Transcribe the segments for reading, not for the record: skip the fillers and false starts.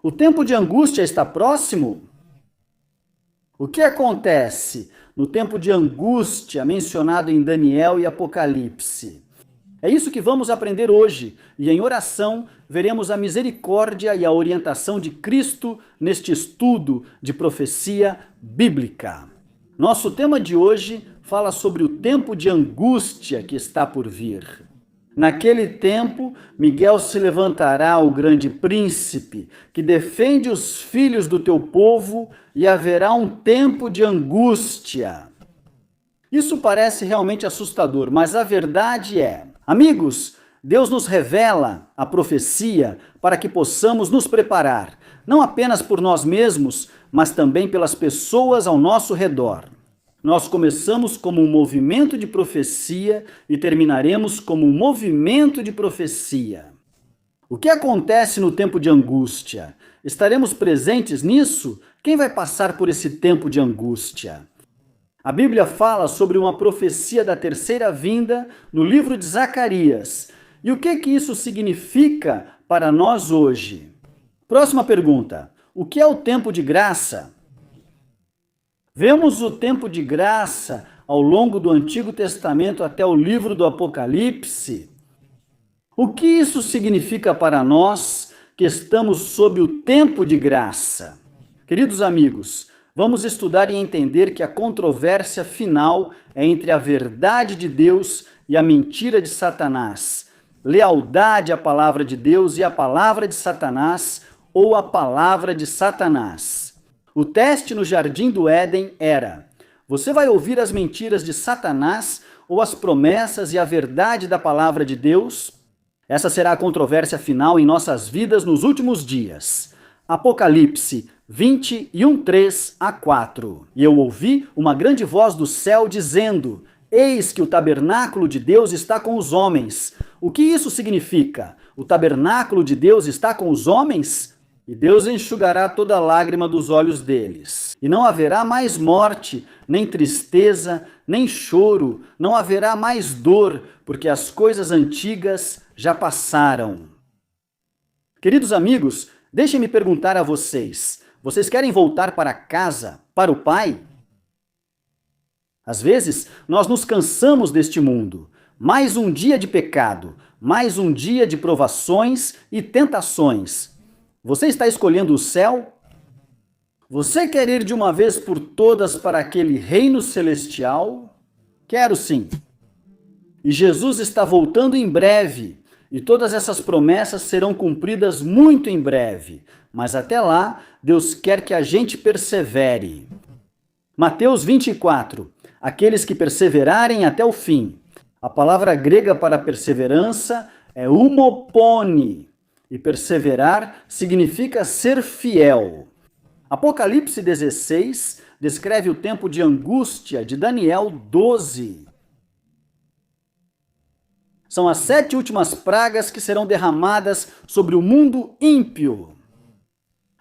O tempo de angústia está próximo? O que acontece no tempo de angústia mencionado em Daniel e Apocalipse? É isso que vamos aprender hoje, e em oração veremos a misericórdia e a orientação de Cristo neste estudo de profecia bíblica. Nosso tema de hoje fala sobre o tempo de angústia que está por vir. Naquele tempo, Miguel se levantará, o grande príncipe, que defende os filhos do teu povo, e haverá um tempo de angústia. Isso parece realmente assustador, mas a verdade é, amigos, Deus nos revela a profecia para que possamos nos preparar, não apenas por nós mesmos, mas também pelas pessoas ao nosso redor. Nós começamos como um movimento de profecia e terminaremos como um movimento de profecia. O que acontece no tempo de angústia? Estaremos presentes nisso? Quem vai passar por esse tempo de angústia? A Bíblia fala sobre uma profecia da terceira vinda no livro de Zacarias. E o que isso significa para nós hoje? Próxima pergunta. O que é o tempo de graça? Vemos o tempo de graça ao longo do Antigo Testamento até o livro do Apocalipse. O que isso significa para nós que estamos sob o tempo de graça? Queridos amigos, vamos estudar e entender que a controvérsia final é entre a verdade de Deus e a mentira de Satanás. Lealdade à palavra de Deus e a palavra de Satanás, ou a palavra de Satanás. O teste no jardim do Éden era: você vai ouvir as mentiras de Satanás ou as promessas e a verdade da palavra de Deus? Essa será a controvérsia final em nossas vidas nos últimos dias. Apocalipse 21, 3 a 4. E eu ouvi uma grande voz do céu dizendo: eis que o tabernáculo de Deus está com os homens. O que isso significa? O tabernáculo de Deus está com os homens? E Deus enxugará toda lágrima dos olhos deles. E não haverá mais morte, nem tristeza, nem choro, não haverá mais dor, porque as coisas antigas já passaram. Queridos amigos, deixem-me perguntar a vocês: vocês querem voltar para casa, para o Pai? Às vezes, nós nos cansamos deste mundo. Mais um dia de pecado, mais um dia de provações e tentações. Você está escolhendo o céu? Você quer ir de uma vez por todas para aquele reino celestial? Quero sim. E Jesus está voltando em breve, e todas essas promessas serão cumpridas muito em breve. Mas até lá, Deus quer que a gente persevere. Mateus 24. Aqueles que perseverarem até o fim. A palavra grega para perseverança é umopone. E perseverar significa ser fiel. Apocalipse 16 descreve o tempo de angústia de Daniel 12. São as 7 últimas pragas que serão derramadas sobre o mundo ímpio.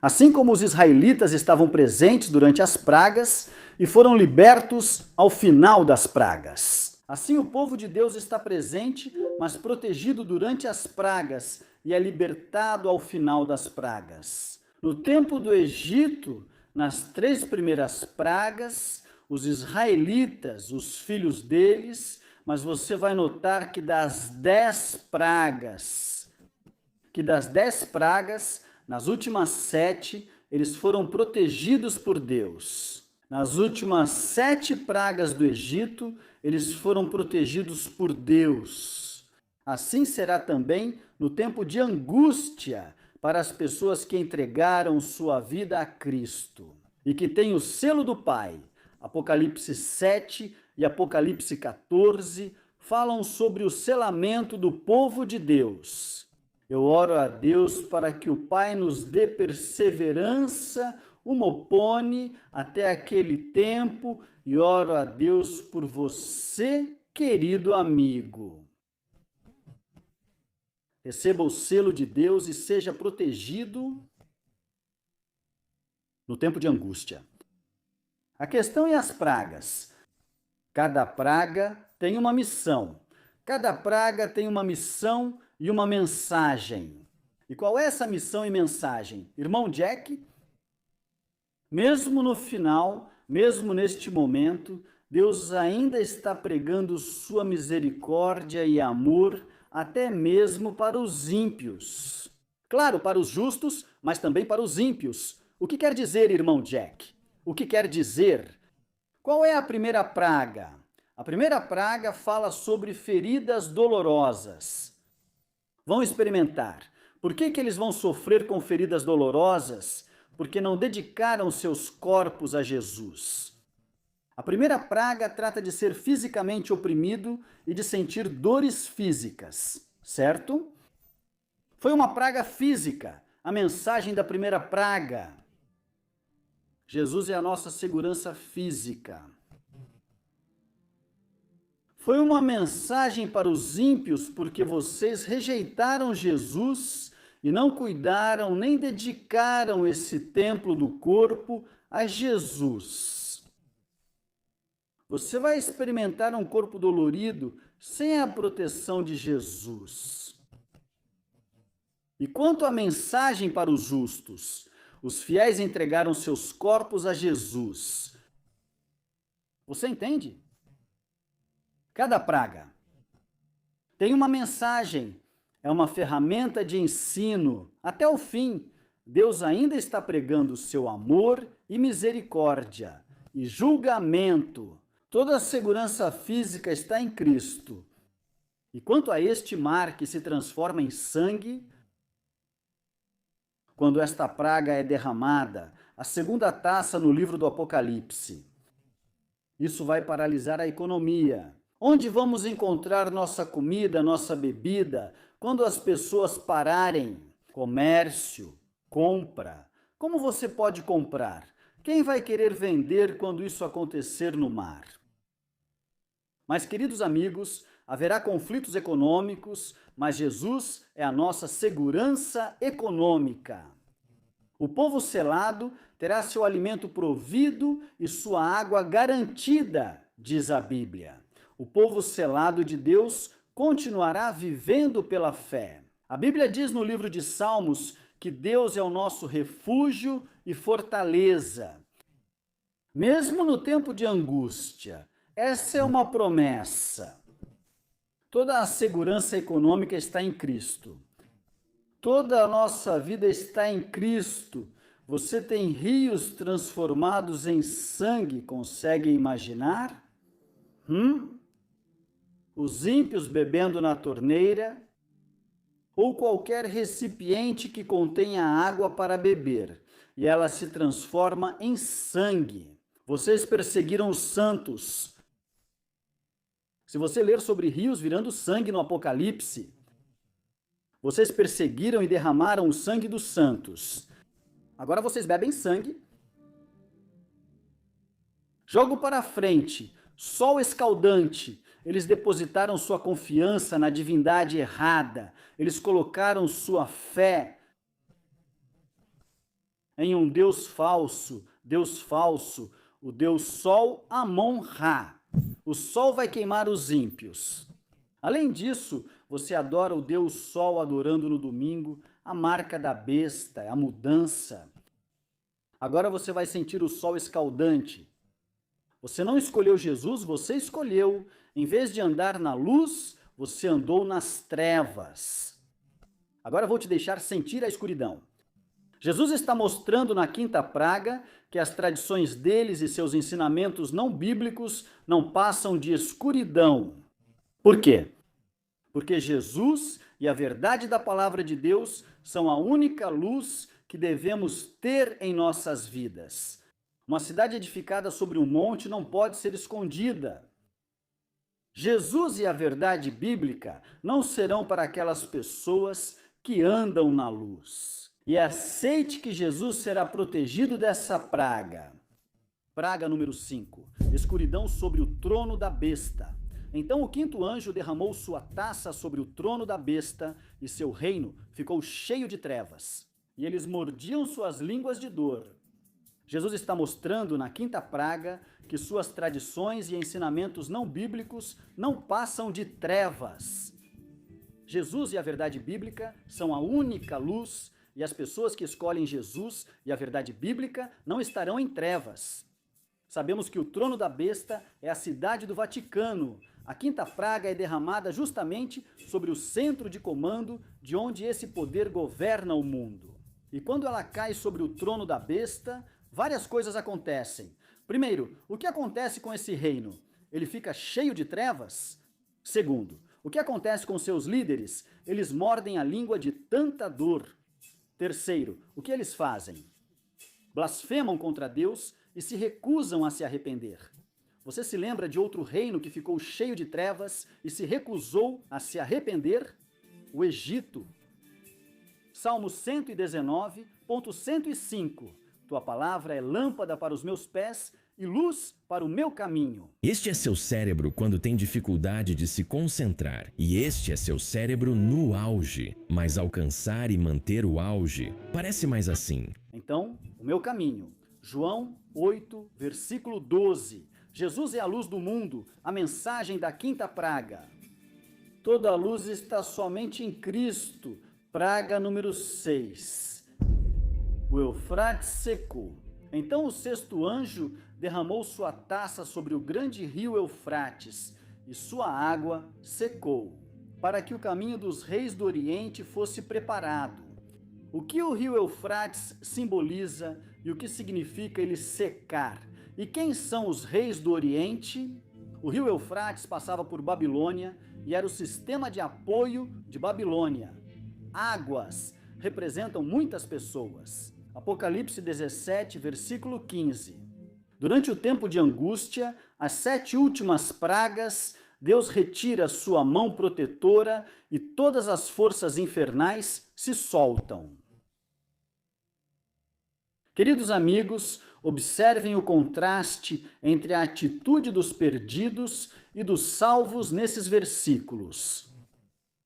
Assim como os israelitas estavam presentes durante as pragas e foram libertos ao final das pragas. Assim o povo de Deus está presente, mas protegido durante as pragas, e é libertado ao final das pragas. No tempo do Egito, nas 3 primeiras pragas, os israelitas, os filhos deles, mas você vai notar que das 10 pragas, nas últimas 7, eles foram protegidos por Deus. Nas últimas 7 pragas do Egito, eles foram protegidos por Deus. Assim será também no tempo de angústia para as pessoas que entregaram sua vida a Cristo e que têm o selo do Pai. Apocalipse 7 e Apocalipse 14 falam sobre o selamento do povo de Deus. Eu oro a Deus para que o Pai nos dê perseverança, umopone até aquele tempo, e oro a Deus por você, querido amigo. Receba o selo de Deus e seja protegido no tempo de angústia. A questão é as pragas. Cada praga tem uma missão. Cada praga tem uma missão e uma mensagem. E qual é essa missão e mensagem? Irmão Jack, mesmo no final, mesmo neste momento, Deus ainda está pregando sua misericórdia e amor até mesmo para os ímpios. Claro, para os justos, mas também para os ímpios. O que quer dizer, irmão Jack? O que quer dizer? Qual é a primeira praga? A primeira praga fala sobre feridas dolorosas. Vão experimentar. Por que eles vão sofrer com feridas dolorosas? Porque não dedicaram seus corpos a Jesus. A primeira praga trata de ser fisicamente oprimido e de sentir dores físicas, certo? Foi uma praga física, a mensagem da primeira praga. Jesus é a nossa segurança física. Foi uma mensagem para os ímpios, porque vocês rejeitaram Jesus e não cuidaram nem dedicaram esse templo do corpo a Jesus. Você vai experimentar um corpo dolorido sem a proteção de Jesus. E quanto à mensagem para os justos, os fiéis entregaram seus corpos a Jesus. Você entende? Cada praga tem uma mensagem, é uma ferramenta de ensino. Até o fim, Deus ainda está pregando seu amor e misericórdia e julgamento. Toda a segurança física está em Cristo. E quanto a este mar que se transforma em sangue, quando esta praga é derramada, a segunda taça no livro do Apocalipse, isso vai paralisar a economia. Onde vamos encontrar nossa comida, nossa bebida, quando as pessoas pararem? Comércio, compra. Como você pode comprar? Quem vai querer vender quando isso acontecer no mar? Mas, queridos amigos, haverá conflitos econômicos, mas Jesus é a nossa segurança econômica. O povo selado terá seu alimento provido e sua água garantida, diz a Bíblia. O povo selado de Deus continuará vivendo pela fé. A Bíblia diz no livro de Salmos que Deus é o nosso refúgio e fortaleza. Mesmo no tempo de angústia, essa é uma promessa. Toda a segurança econômica está em Cristo. Toda a nossa vida está em Cristo. Você tem rios transformados em sangue, consegue imaginar? Os ímpios bebendo na torneira, ou qualquer recipiente que contenha água para beber, e ela se transforma em sangue. Vocês perseguiram os santos. Se você ler sobre rios virando sangue no Apocalipse, vocês perseguiram e derramaram o sangue dos santos. Agora vocês bebem sangue. Jogo para frente, sol escaldante. Eles depositaram sua confiança na divindade errada. Eles colocaram sua fé em um Deus falso, o Deus Sol Amon-Ra. O sol vai queimar os ímpios. Além disso, você adora o Deus Sol adorando no domingo, a marca da besta, a mudança. Agora você vai sentir o sol escaldante. Você não escolheu Jesus, você escolheu. Em vez de andar na luz, você andou nas trevas. Agora eu vou te deixar sentir a escuridão. Jesus está mostrando na quinta praga que as tradições deles e seus ensinamentos não bíblicos não passam de escuridão. Por quê? Porque Jesus e a verdade da palavra de Deus são a única luz que devemos ter em nossas vidas. Uma cidade edificada sobre um monte não pode ser escondida. Jesus e a verdade bíblica não serão para aquelas pessoas que andam na luz. E aceite que Jesus será protegido dessa praga. Praga número 5. Escuridão sobre o trono da besta. Então o quinto anjo derramou sua taça sobre o trono da besta e seu reino ficou cheio de trevas. E eles mordiam suas línguas de dor. Jesus está mostrando na quinta praga que suas tradições e ensinamentos não bíblicos não passam de trevas. Jesus e a verdade bíblica são a única luz, e as pessoas que escolhem Jesus e a verdade bíblica não estarão em trevas. Sabemos que o trono da besta é a cidade do Vaticano. A quinta praga é derramada justamente sobre o centro de comando de onde esse poder governa o mundo. E quando ela cai sobre o trono da besta, várias coisas acontecem. Primeiro, o que acontece com esse reino? Ele fica cheio de trevas? Segundo, o que acontece com seus líderes? Eles mordem a língua de tanta dor. Terceiro, o que eles fazem? Blasfemam contra Deus e se recusam a se arrepender. Você se lembra de outro reino que ficou cheio de trevas e se recusou a se arrepender? O Egito. Salmo 119.105. Tua palavra é lâmpada para os meus pés e luz para o meu caminho. Este é seu cérebro quando tem dificuldade de se concentrar. E este é seu cérebro no auge. Mas alcançar e manter o auge parece mais assim. Então, o meu caminho. João 8, versículo 12. Jesus é a luz do mundo, a mensagem da quinta praga. Toda a luz está somente em Cristo. Praga número 6. O Eufrates secou. Então o sexto anjo derramou sua taça sobre o grande rio Eufrates, e sua água secou, para que o caminho dos reis do Oriente fosse preparado. O que o rio Eufrates simboliza e o que significa ele secar? E quem são os reis do Oriente? O rio Eufrates passava por Babilônia e era o sistema de apoio de Babilônia. Águas representam muitas pessoas. Apocalipse 17, versículo 15. Durante o tempo de angústia, as 7 últimas pragas, Deus retira sua mão protetora e todas as forças infernais se soltam. Queridos amigos, observem o contraste entre a atitude dos perdidos e dos salvos nesses versículos.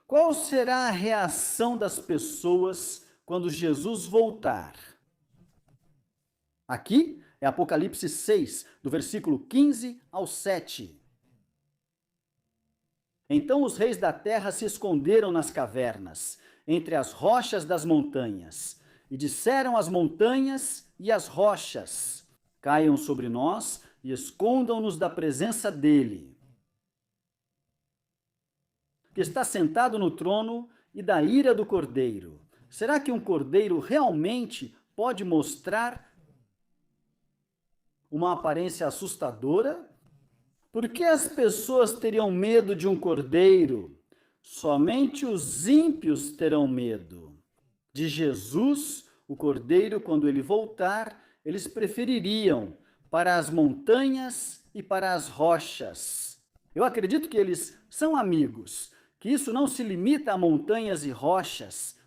Qual será a reação das pessoas quando Jesus voltar? Aqui é Apocalipse 6, do versículo 15 ao 7. Então os reis da terra se esconderam nas cavernas, entre as rochas das montanhas, e disseram às montanhas e às rochas: caiam sobre nós e escondam-nos da presença dele, que está sentado no trono, e da ira do cordeiro. Será que um cordeiro realmente pode mostrar uma aparência assustadora? Por que as pessoas teriam medo de um cordeiro? Somente os ímpios terão medo. De Jesus, o cordeiro, quando ele voltar, eles prefeririam para as montanhas e para as rochas. Eu acredito que eles são amigos, que isso não se limita a montanhas e rochas.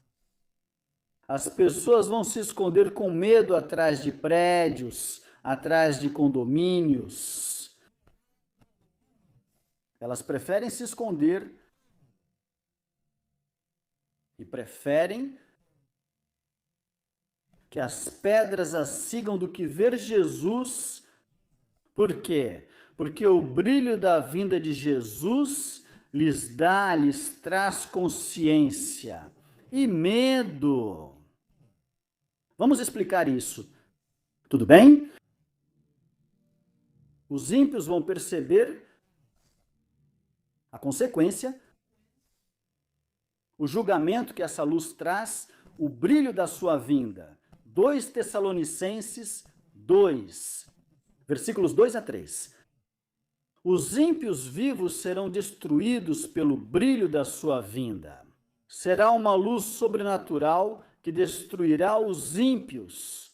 As pessoas vão se esconder com medo atrás de prédios, atrás de condomínios. Elas preferem se esconder e preferem que as pedras as sigam do que ver Jesus. Por quê? Porque o brilho da vinda de Jesus lhes traz consciência e medo. Vamos explicar isso. Tudo bem? Os ímpios vão perceber a consequência, o julgamento que essa luz traz, o brilho da sua vinda. 2 Tessalonicenses 2, versículos 2 a 3. Os ímpios vivos serão destruídos pelo brilho da sua vinda. Será uma luz sobrenatural que destruirá os ímpios.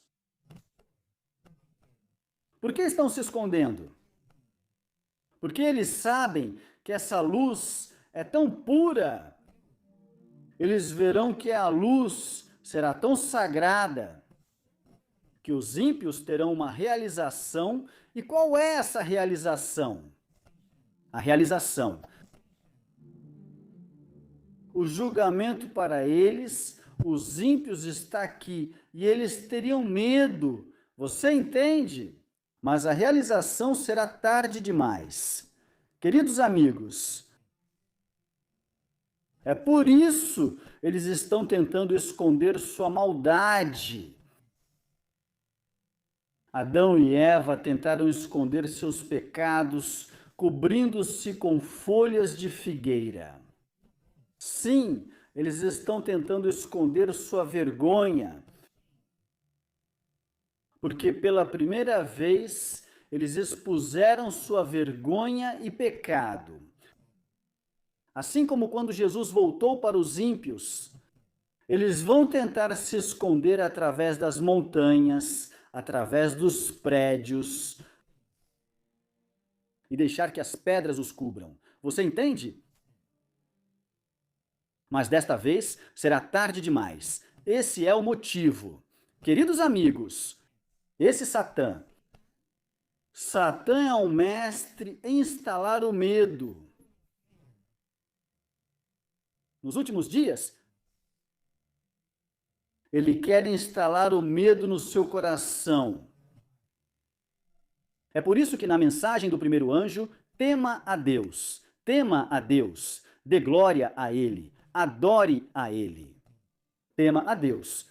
Por que estão se escondendo? Porque eles sabem que essa luz é tão pura. Eles verão que a luz será tão sagrada que os ímpios terão uma realização. E qual é essa realização? A realização. O julgamento para eles, os ímpios está aqui, e eles teriam medo. Você entende? Mas a realização será tarde demais. Queridos amigos, É por isso eles estão tentando esconder sua maldade. Adão e Eva tentaram esconder seus pecados, cobrindo-se com folhas de figueira. Sim, eles estão tentando esconder sua vergonha, porque pela primeira vez eles expuseram sua vergonha e pecado. Assim como quando Jesus voltou para os ímpios, eles vão tentar se esconder através das montanhas, através dos prédios e deixar que as pedras os cubram. Você entende? Mas desta vez será tarde demais. Esse é o motivo. Queridos amigos, esse Satã é um mestre em instalar o medo. Nos últimos dias, ele quer instalar o medo no seu coração. É por isso que na mensagem do primeiro anjo, tema a Deus, dê glória a Ele, adore a Ele. Tema a Deus.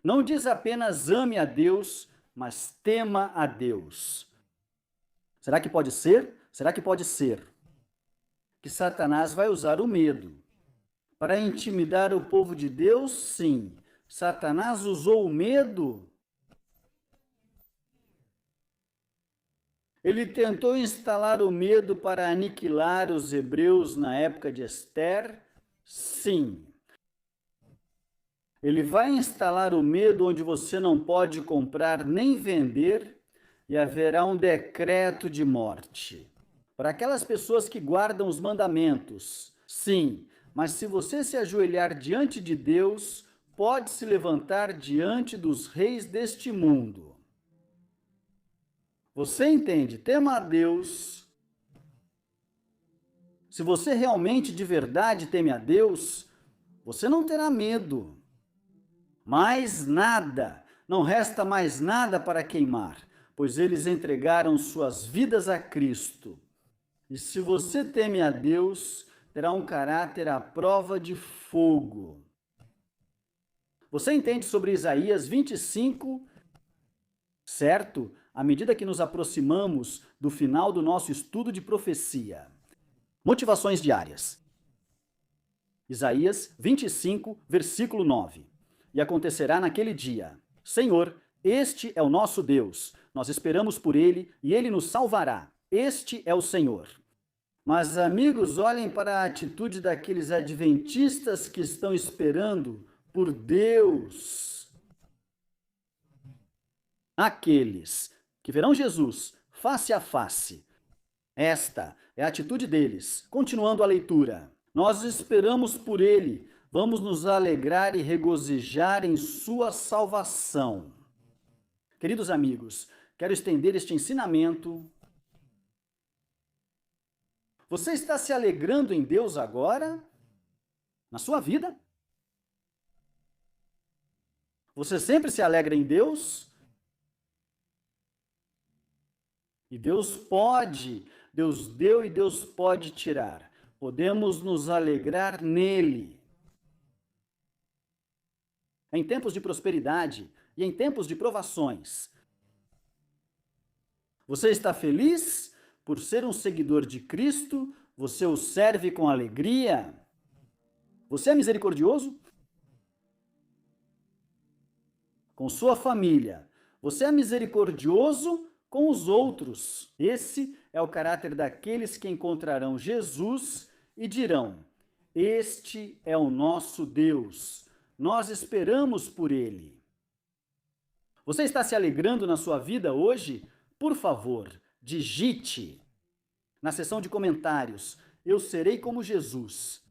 Não diz apenas ame a Deus, mas tema a Deus. Será que pode ser? Será que pode ser que Satanás vai usar o medo para intimidar o povo de Deus? Sim. Satanás usou o medo. Ele tentou instalar o medo para aniquilar os hebreus na época de Ester? Sim. Ele vai instalar o medo onde você não pode comprar nem vender e haverá um decreto de morte. Para aquelas pessoas que guardam os mandamentos, sim, mas se você se ajoelhar diante de Deus, pode se levantar diante dos reis deste mundo. Você entende? Tema a Deus. Se você realmente de verdade teme a Deus, você não terá medo. Mais nada, não resta mais nada para queimar, pois eles entregaram suas vidas a Cristo. E se você teme a Deus, terá um caráter à prova de fogo. Você entende sobre Isaías 25, certo? À medida que nos aproximamos do final do nosso estudo de profecia. Motivações diárias. Isaías 25, versículo 9. E acontecerá naquele dia: Senhor, este é o nosso Deus. Nós esperamos por Ele e Ele nos salvará. Este é o Senhor. Mas, amigos, olhem para a atitude daqueles adventistas que estão esperando por Deus. Aqueles que verão Jesus face a face. Esta é a atitude deles. Continuando a leitura. Nós esperamos por Ele. Vamos nos alegrar e regozijar em sua salvação. Queridos amigos, quero estender este ensinamento. Você está se alegrando em Deus agora? Na sua vida? Você sempre se alegra em Deus? E Deus deu e Deus pode tirar. Podemos nos alegrar nele. Em tempos de prosperidade e em tempos de provações. Você está feliz por ser um seguidor de Cristo? Você o serve com alegria? Você é misericordioso? Com sua família. Você é misericordioso com os outros. Esse é o caráter daqueles que encontrarão Jesus e dirão: este é o nosso Deus. Nós esperamos por Ele. Você está se alegrando na sua vida hoje? Por favor, digite na seção de comentários: eu serei como Jesus.